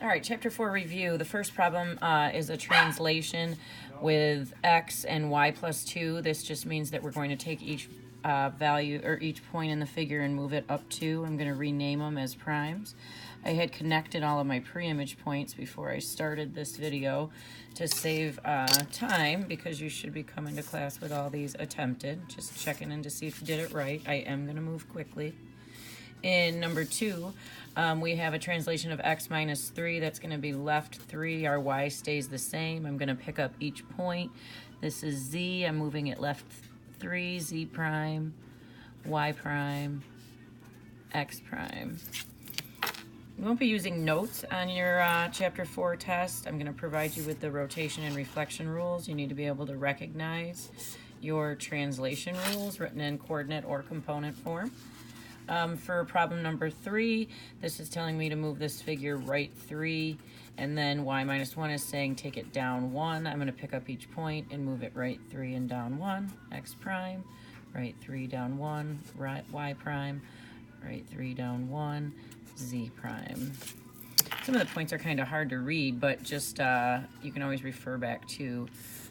All right, chapter 4 review. The first problem is a translation with x and y plus 2. This just means that we're going to take each value or each point in the figure and move it up 2. I'm going to rename them as primes. I had connected all of my pre-image points before I started this video to save time, because you should be coming to class with all these attempted. Just checking in to see if you did it right. I am going to move quickly. In number 2, we have a translation of x minus 3. That's going to be left 3. Our y stays the same. I'm going to pick up each point. This is z. I'm moving it left 3, z prime, y prime, x prime. You won't be using notes on your chapter 4 test. I'm going to provide you with the rotation and reflection rules. You need to be able to recognize your translation rules written in coordinate or component form. For problem number 3, this is telling me to move this figure right 3, and then y minus 1 is saying take it down 1. I'm going to pick up each point and move it right 3 and down 1, x prime, right 3 down 1, right y prime, right 3 down 1, z prime. Some of the points are kind of hard to read, but just you can always refer back to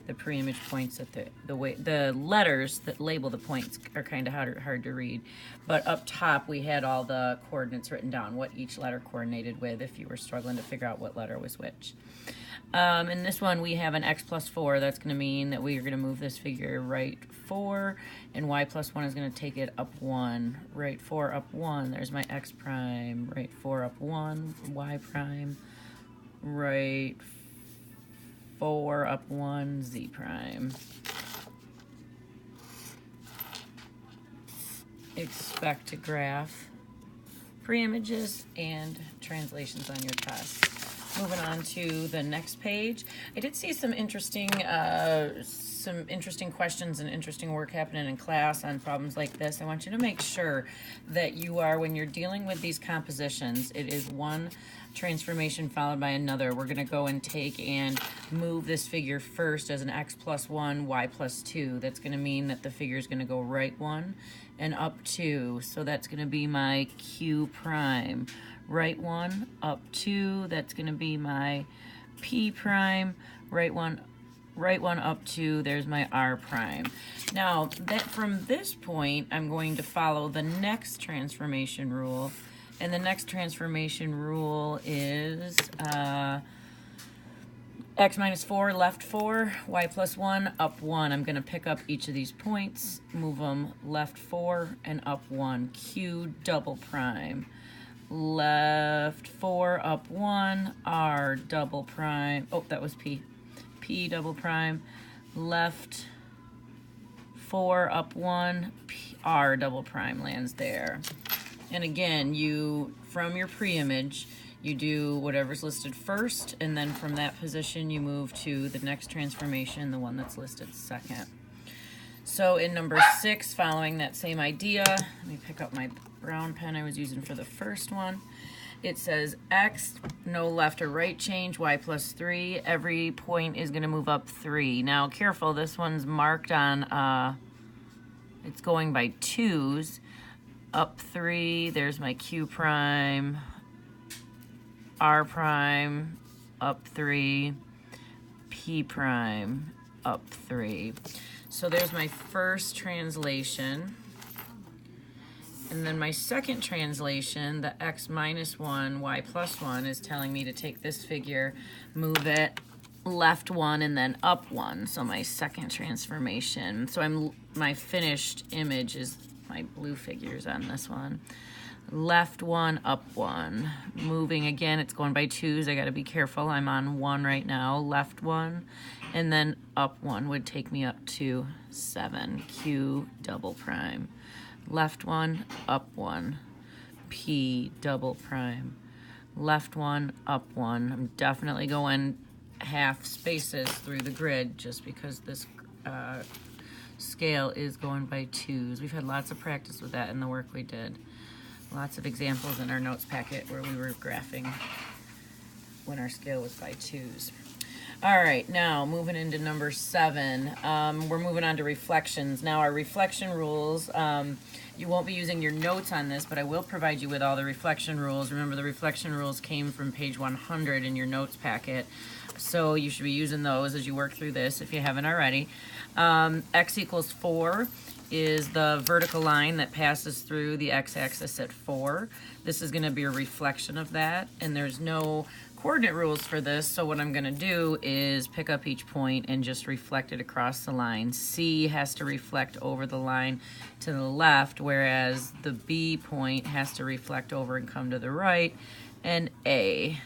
the pre-image points. That the letters that label the points are kind of hard to read. But up top we had all the coordinates written down, what each letter coordinated with, if you were struggling to figure out what letter was which. In this one we have an x plus 4. That's going to mean that we are going to move this figure right 4, and y plus 1 is going to take it up 1. Right 4 up 1. There's my x prime. Right 4 up 1. Y prime. Right 4 up 1. Z prime. Expect to graph pre-images and translations on your test. Moving on to the next page. I did see some interesting questions and interesting work happening in class on problems like this. I want you to make sure that you are, when you're dealing with these compositions, it is one transformation followed by another. We're going to go and take and move this figure first as an x plus 1, y plus 2. That's going to mean that the figure is going to go right 1 and up 2. So that's going to be my q prime. Right 1, up 2, that's going to be my p prime. Right 1, up 2, there's my r prime. Now, that from this point, I'm going to follow the next transformation rule. And the next transformation rule is x minus 4, left 4, y plus 1, up 1. I'm going to pick up each of these points, move them left 4 and up 1. Q double prime. Left 4 up 1, r double prime. Oh, that was p. P double prime. Left 4 up 1, p, r double prime lands there. And again, you, from your pre-image, you do whatever's listed first, and then from that position you move to the next transformation, the one that's listed second. So in number 6, following that same idea, let me pick up my brown pen I was using for the first one. It says x, no left or right change, y plus 3. Every point is going to move up 3. Now, careful, this one's marked on, it's going by 2s. Up 3, there's my q prime, r prime, up 3, p prime, up 3. So there's my first translation. And then my second translation, the x minus 1, y plus 1, is telling me to take this figure, move it left 1 and then up 1. So my second transformation. So my finished image is my blue figures on this one. Left 1, up 1. Moving again, it's going by 2s. I got to be careful. I'm on 1 right now. Left 1, and then up 1 would take me up to 7. Q double prime. Left 1, up 1. P double prime. Left 1, up 1. I'm definitely going half spaces through the grid just because this scale is going by 2s. We've had lots of practice with that in the work we did. Lots of examples in our notes packet where we were graphing when our scale was by 2s. All right, now moving into number 7, we're moving on to reflections. Now our reflection rules, You won't be using your notes on this, but I will provide you with all the reflection rules. Remember, the reflection rules came from page 100 in your notes packet. So you should be using those as you work through this if you haven't already. X equals 4 is the vertical line that passes through the x-axis at 4. This is going to be a reflection of that, and there's no coordinate rules for this, so what I'm going to do is pick up each point and just reflect it across the line. C has to reflect over the line to the left, whereas the B point has to reflect over and come to the right, and A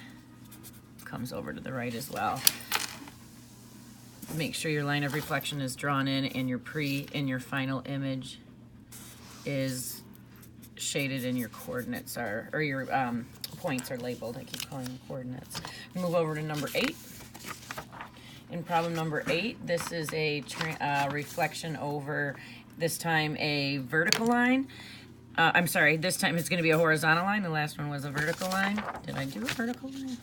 comes over to the right as well. Make sure your line of reflection is drawn in and your final image is shaded and your coordinates are, or your points are labeled. I keep calling them coordinates. Move over to number 8. In problem number 8, this is a reflection over, this time a vertical line. I'm sorry, this time it's going to be a horizontal line. The last one was a vertical line. Did I do a vertical line?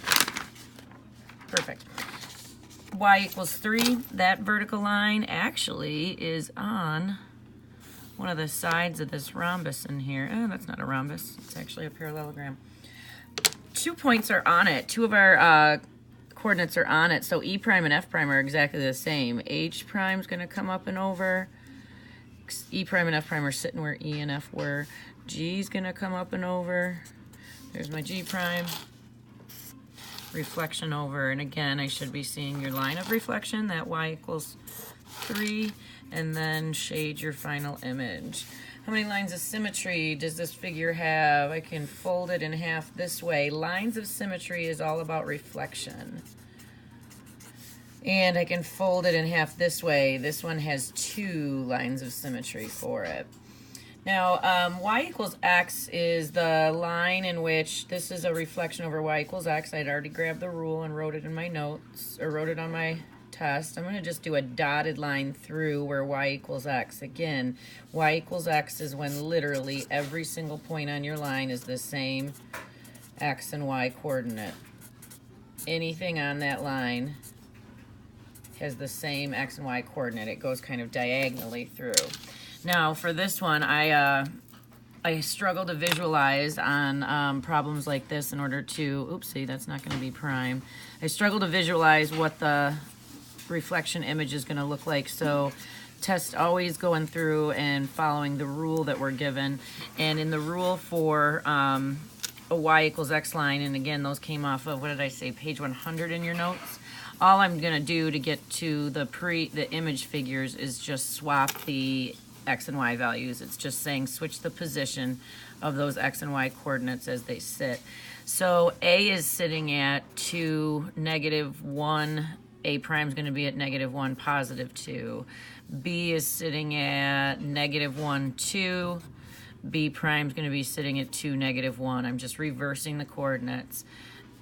Perfect. Y equals 3. That vertical line actually is on one of the sides of this rhombus in here. Oh, that's not a rhombus. It's actually a parallelogram. 2 points are on it. 2 of our coordinates are on it. So E prime and F prime are exactly the same. H prime is going to come up and over. E prime and F prime are sitting where E and F were. G is going to come up and over. There's my G prime. Reflection over, and again I should be seeing your line of reflection, that Y equals 3, and then shade your final image. How many lines of symmetry does this figure have? I can fold it in half this way. Lines of symmetry is all about reflection. And I can fold it in half this way. This one has 2 lines of symmetry for it. Now, y equals x is the line in which this is a reflection over y equals x. I'd already grabbed the rule and wrote it in my notes, or wrote it on my test. I'm going to just do a dotted line through where y equals x. Again, y equals x is when literally every single point on your line is the same x and y coordinate. Anything on that line has the same x and y coordinate. It goes kind of diagonally through. Now, for this one, I struggle to visualize on problems like this in order to, oopsie, that's not going to be prime. I struggle to visualize what the reflection image is going to look like, so test always going through and following the rule that we're given. And in the rule for a y equals x line, and again, those came off of, what did I say, page 100 in your notes. All I'm going to do to get to the image figures is just swap the x and y values. It's just saying switch the position of those x and y coordinates as they sit. So A is sitting at 2, -1. A prime is going to be at -1, +2. B is sitting at -1, 2. B prime is going to be sitting at 2, -1. I'm just reversing the coordinates.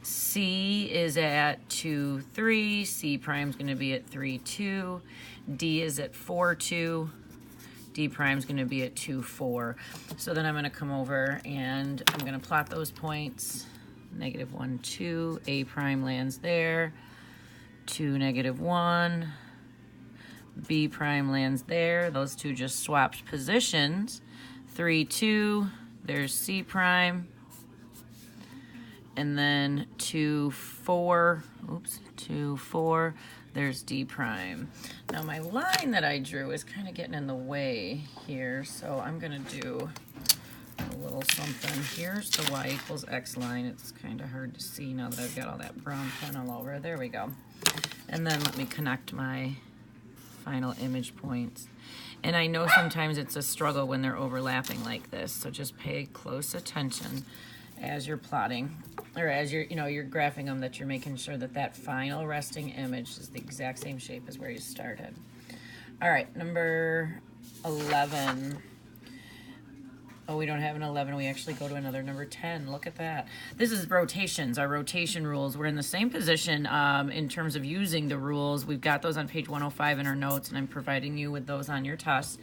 C is at 2, 3. C prime is going to be at 3, 2. D is at 4, 2. D prime is going to be at 2, 4. So then I'm going to come over and I'm going to plot those points. -1, 2. A prime lands there. 2, -1. B prime lands there. Those two just swapped positions. 3, 2. There's C prime. And then 2, 4. Oops, 2, 4. There's D prime. Now my line that I drew is kind of getting in the way here, so I'm going to do a little something. Here's the y equals x line. It's kind of hard to see now that I've got all that brown pen all over. There we go. And then let me connect my final image points. And I know sometimes it's a struggle when they're overlapping like this, so just pay close attention as you're plotting, or as you're graphing them, that you're making sure that that final resting image is the exact same shape as where you started. All right, number 11. Oh, we don't have an 11. We actually go to another number 10. Look at that. This is rotations, our rotation rules. We're in the same position in terms of using the rules. We've got those on page 105 in our notes, and I'm providing you with those on your test.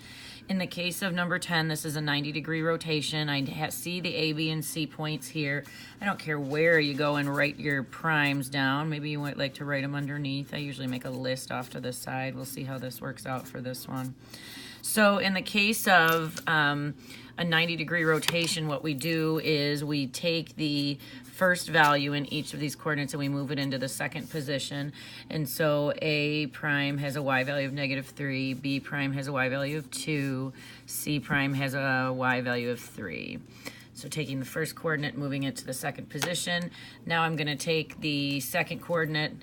In the case of number 10, this is a 90-degree rotation. I see the A, B, and C points here. I don't care where you go and write your primes down. Maybe you might like to write them underneath. I usually make a list off to the side. We'll see how this works out for this one. So in the case of a a 90-degree rotation, what we do is we take the first value in each of these coordinates and we move it into the second position. And so A prime has a y value of -3, B prime has a y value of 2, C prime has a y value of 3. So taking the first coordinate, moving it to the second position. Now I'm going to take the second coordinate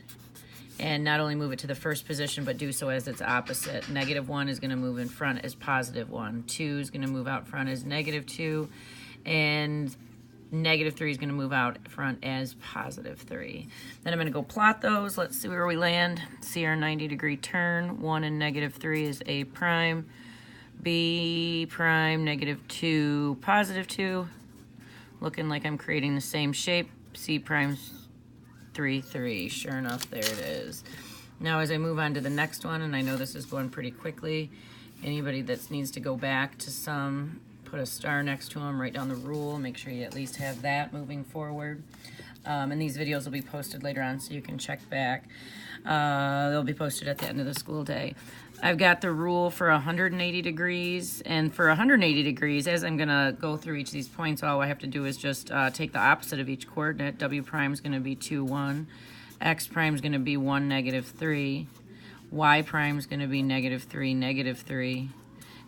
and not only move it to the first position, but do so as its opposite. -1 is going to move in front as +1. 2 is going to move out front as -2. And -3 is going to move out front as +3. Then I'm going to go plot those. Let's see where we land. See our 90-degree turn. 1 and -3 is A prime. B prime, -2, +2. Looking like I'm creating the same shape. C prime's 3, 3. Sure enough, there it is. Now as I move on to the next one, and I know this is going pretty quickly, anybody that needs to go back to some, put a star next to them, write down the rule, make sure you at least have that moving forward. And these videos will be posted later on so you can check back. They'll be posted at the end of the school day. I've got the rule for 180 degrees, and for 180 degrees, as I'm going to go through each of these points, all I have to do is just take the opposite of each coordinate. W prime is going to be 2, 1. X prime is going to be 1, -3. Y prime is going to be -3, -3.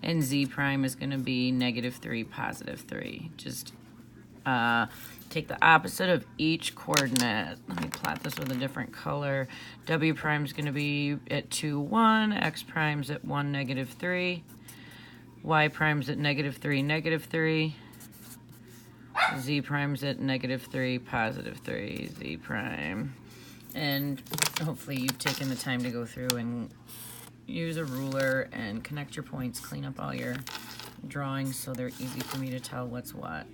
And Z prime is going to be -3, +3. Just take the opposite of each coordinate. Let me plot this with a different color. W prime is going to be at 2, 1. X prime is at 1, -3. Y prime is at -3, -3. Z prime is at -3, +3. Z prime. And hopefully you've taken the time to go through and use a ruler and connect your points, clean up all your drawings so they're easy for me to tell what's what.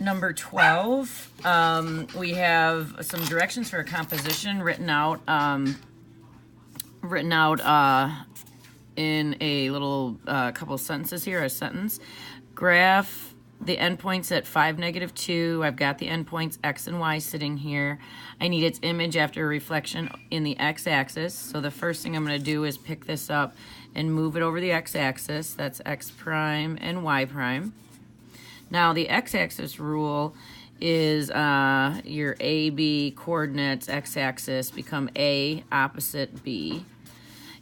Number 12, we have some directions for a composition written out in a little couple sentences here, a sentence. Graph the endpoints at 5, -2. I've got the endpoints X and Y sitting here. I need its image after reflection in the X-axis. So the first thing I'm going to do is pick this up and move it over the X-axis. That's X prime and Y prime. Now the X-axis rule is your A, B coordinates, X-axis become A opposite B.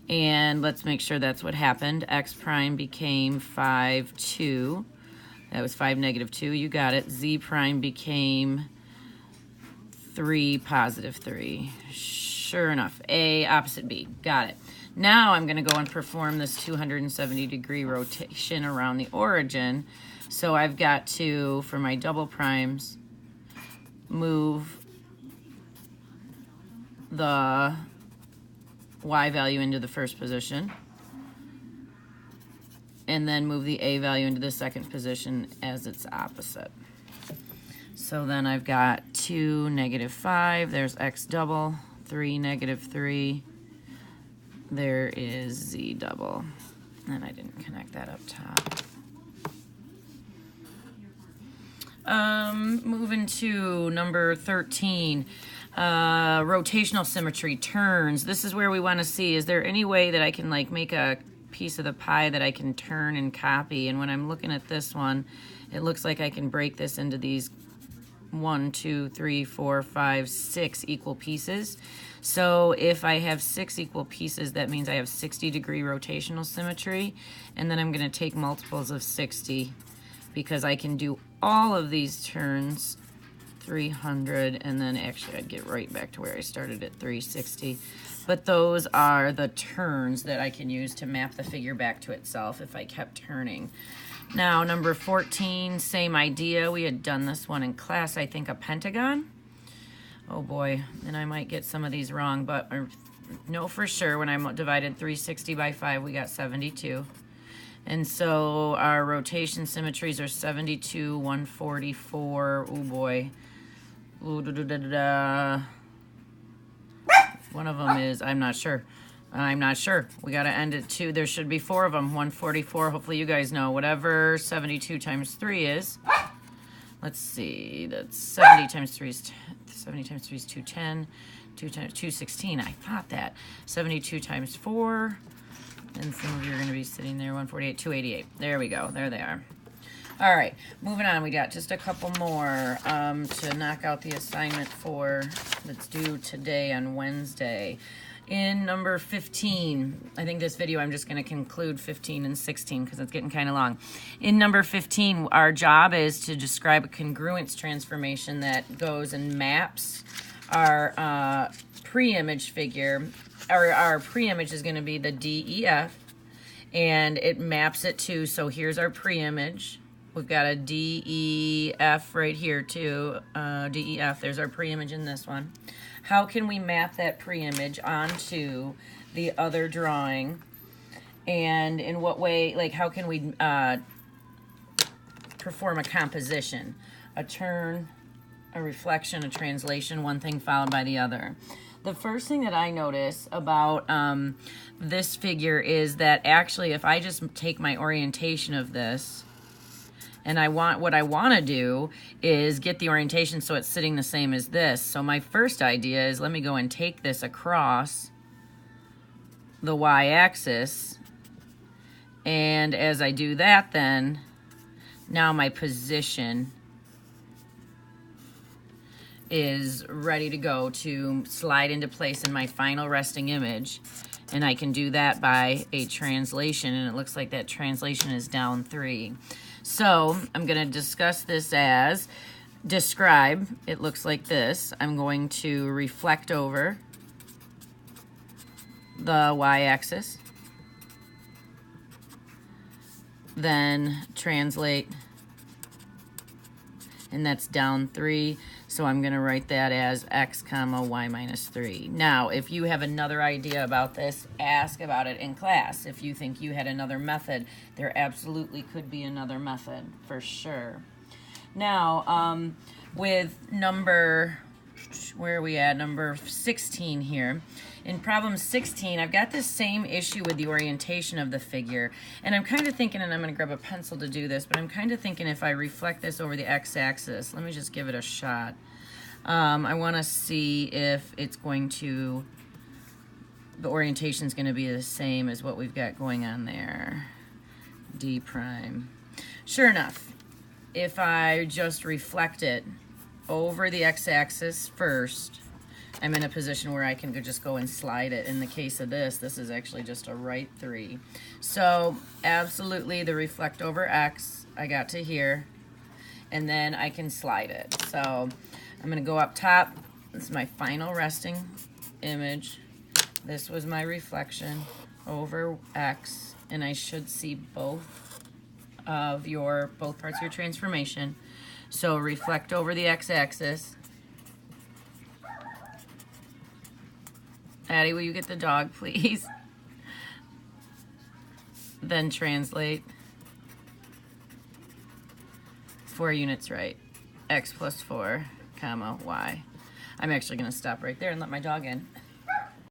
And let's make sure that's what happened. X prime became 5, 2. That was 5, -2. You got it. Z prime became 3, +3. Sure enough. A opposite B. Got it. Now I'm going to go and perform this 270-degree rotation around the origin. So I've got to, for my double primes, move the Y value into the first position, and then move the A value into the second position as its opposite. So then I've got 2, -5, there's X double, 3, -3, there is Z double, and I didn't connect that up top. Moving to number 13, rotational symmetry, turns. This is where we want to see, is there any way that I can like make a piece of the pie that I can turn and copy? And when I'm looking at this one, it looks like I can break this into these 1, 2, 3, 4, 5, 6 equal pieces. So if I have 6 equal pieces, that means I have 60-degree rotational symmetry. And then I'm going to take multiples of 60 because I can do all of these turns, 300, and then actually I'd get right back to where I started at 360. But those are the turns that I can use to map the figure back to itself if I kept turning. Now, number 14, same idea. We had done this one in class, I think, a pentagon. Oh boy, and I might get some of these wrong, but I know for sure when I divided 360 by 5, we got 72. And so our rotation symmetries are 72, 144, oh boy. Ooh, One of them is, I'm not sure. We got to end at 2. There should be 4 of them. 144. Hopefully you guys know. Whatever 72 times 3 is. Let's see. That's 70 times 3 is 210. 2 times 216. I thought that. 72 times 4. And some of you are going to be sitting there, 148, 288. There we go. There they are. All right, moving on. We got just a couple more to knock out the assignment for that's due today on Wednesday. In number 15, I think this video I'm just going to conclude 15 and 16 because it's getting kind of long. In number 15, our job is to describe a congruence transformation that goes and maps our pre-image figure. Our pre-image is going to be the DEF, and it maps it to, so here's our pre-image. We've got a DEF right here too, DEF, there's our pre-image in this one. How can we map that pre-image onto the other drawing? And in what way, like how can we perform a composition? A turn, a reflection, a translation, one thing followed by the other. The first thing that I notice about this figure is that actually if I just take my orientation of this, and what I want to do is get the orientation so it's sitting the same as this. So my first idea is let me go and take this across the y-axis. And as I do that, then now my position is ready to go to slide into place in my final resting image. And I can do that by a translation, and it looks like that translation is down 3. So I'm going to discuss this as describe. It looks like this. I'm going to reflect over the y-axis, then translate, and that's down 3. So I'm going to write that as x comma y minus 3. Now, if you have another idea about this, ask about it in class. If you think you had another method, there absolutely could be another method for sure. Now, with number, where are we at? Number 16 here. In problem 16, I've got this same issue with the orientation of the figure. And I'm kind of thinking, and I'm going to grab a pencil to do this, but I'm kind of thinking if I reflect this over the x-axis, let me just give it a shot. I want to see if it's going to, the orientation is going to be the same as what we've got going on there. D prime. Sure enough, if I just reflect it over the x-axis first, I'm in a position where I can just go and slide it. In the case of this is actually just a right 3. So absolutely the reflect over x, I got to here, and then I can slide it. So I'm going to go up top. This is my final resting image. This was my reflection over x, and I should see both parts of your transformation. So reflect over the x-axis. Addie, will you get the dog, please? Then translate. 4 units right. X plus 4, comma, y. I'm actually going to stop right there and let my dog in.